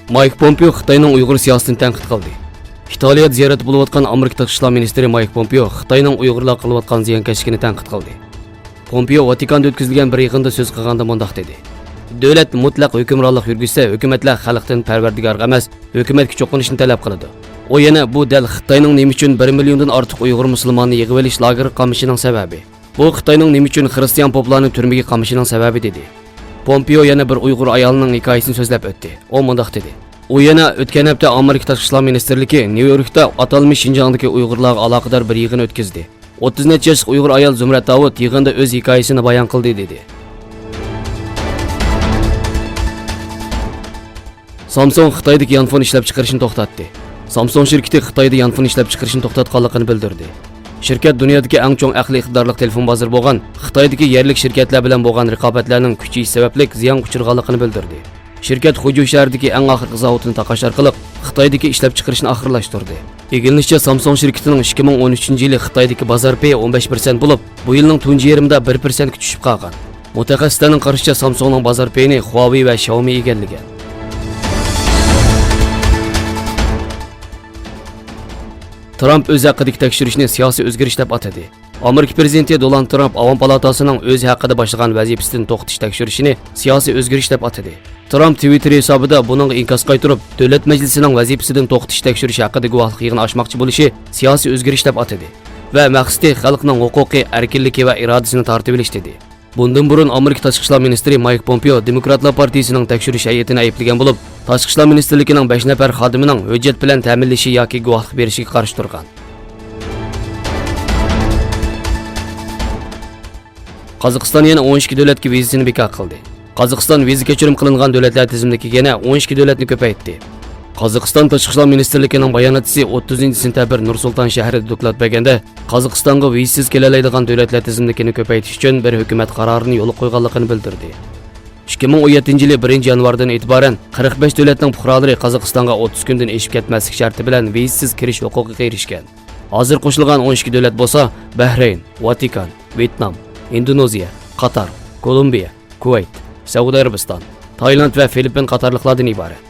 Mike Pompeo Xitoyning Uyg'ur siyosatini tanqid qildi. İtaliyada ziyorat bo'layotgan Amerika Tashqi ishlar ministri Mike Pompeo Xitoyning Uyg'urlar qilayotgan ziyonkashligini tanqid qildi. Pompeo Vatikanda o'tkazilgan bir yig'inda so'z qilganda mundaq dedi. Davlat mutlaq hukmronlik yurgizsa, hukumatlar xalqdan parvardigorga emas, hukumatga cho'qinishni talab qiladi. O yana bu dal Xitoyning nima uchun 1 milliondan ortiq Uyg'ur musulmonni yig'ib olish lageri qamishining sababi. Bu Xitoyning nima uchun xristian poplarni turmaga qamishining sababi dedi. Pompeo yana bir Uyg'ur ayolining hikoyasini so'zlab o'tdi. O mundaq dedi. U yana o'tgan hafta Amerika Tashqi ishlar ministrligi Nyu-Yorkda atalmish Xinjiangdagi Uyg'urlarga aloqador bir yig'in o'tkazdi. 30 necha yoshli Uyg'ur ayol Zumrat Davud yig'inda o'z hikoyasini bayon qildi dedi. Samsung Xitoydagi yanfon ishlab chiqarishni to'xtatdi. Samsung shirkati Xitoyda yanfon ishlab chiqarishni to'xtatganligini bildirdi. Shirkat dunyodagi eng chong aqliy iqtidorli telefon bozori bo'lgan Xitoydagi yerlik shirkatlar bilan bo'lgan raqobatlarning kuchayishi sababli ziyon uchirganligini bildirdi. Shirkat Xuju shahridagi eng oxirgi zavodini taqash orqali Xitoydagi ishlab chiqarishni oxirlashtirdi. Egilishicha Samsung shirkatining 2013-yili Xitoydagi bozor payi 15% bo'lib, bu yilning tunji yarmida 1% ga tushib qolgan. Mutaxassislarning qarashicha Samsungning bozor payini Huawei va Xiaomi egallagan. Trump o'z haqidagi tekshirishni siyosiy o'zgarish deb atadi. Amerika prezidenti Donald Trump Avam palatasining o'z haqida boshlagan vazifasidan to'xtatish tekshirishini siyosiy o'zgarish deb atadi. Trump Twitter hisobida buning inkos qaytarib, davlat majlisining vazifasidan to'xtatish tekshirish haqida guvohlik yig'ini ochmoqchi bo'lishi siyosiy o'zgarish deb atadi va maqsadi xalqning huquqiy erkinligi va irodasini tortib olish dedi. Bundan burun Amerika Tashqi ishlar ministri Mike Pompeo Demokratlar partiyasining tekshirish hay'atini ayblagan bo'lib, Tashqi ishlar ministrligining 5 nafar xodimining hujjat bilan ta'minlashi yoki guvohlik berishiga qarshi turgan. Qozog'iston yana 12 davlatga vizasini bekor qildi. Qozog'iston viza kechirim qilingan davlatlar tizimiga yana 12 davlatni ko'paytdi. Qozog'iston Tashqi ishlar ministrligining bayonotchisi 30-sentabr Nur-Sulton shahrida doklad berganda, Qozog'istonga vizasiz kelalaydigan davlatlar tizimini ko'paytirish uchun bir hukumat qarorini yo'l qo'yganligini bildirdi. 2017-yili 1-yanvardan e'tiboran 45 davlatning fuqarolari Qozog'istonga 30 kundan eshib ketmaslik sharti bilan vizasiz kirish huquqiga erishgan. Hozir qo'shilgan 12 davlat bo'lsa, Bahrayn, Vatikan, Vyetnam, Indoneziya, Qatar, Kolumbiya, Kuvayt, Saudiya Arabiston, Tailand va Filippin qatorliqlardan iborat.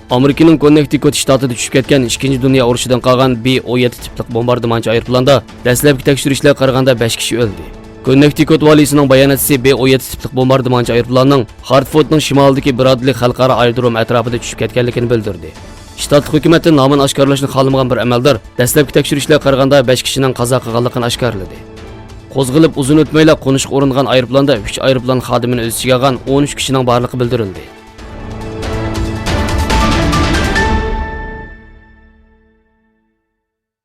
Amerikaning Connecticut shtatida tushib ketgan 2-dunyo urushidan qolgan B-17 tiplik bombardimonchi aeroplanda dastlabki tekshirishlar qaraganda 5 kishi o'ldi. Connecticut valisining bayonotchisi B-17 tiplik bombardimonchi aeroplanining Hartfordning shimolidagi Bradley xalqaro aerodrom atrofida tushib ketganligini bildirdi. Shtat hukumati nomini oshkorlashni xohlamagan bir amaldor dastlabki tekshirishlar qaraganda 5 kishining qazo qilganligini oshkorladi. Qo'zg'ilib uzun o'tmayla qo'nishga uringan aeroplanda 3 aeroplan xodimini o'z ichiga olgan 13 kishining borligi bildirildi.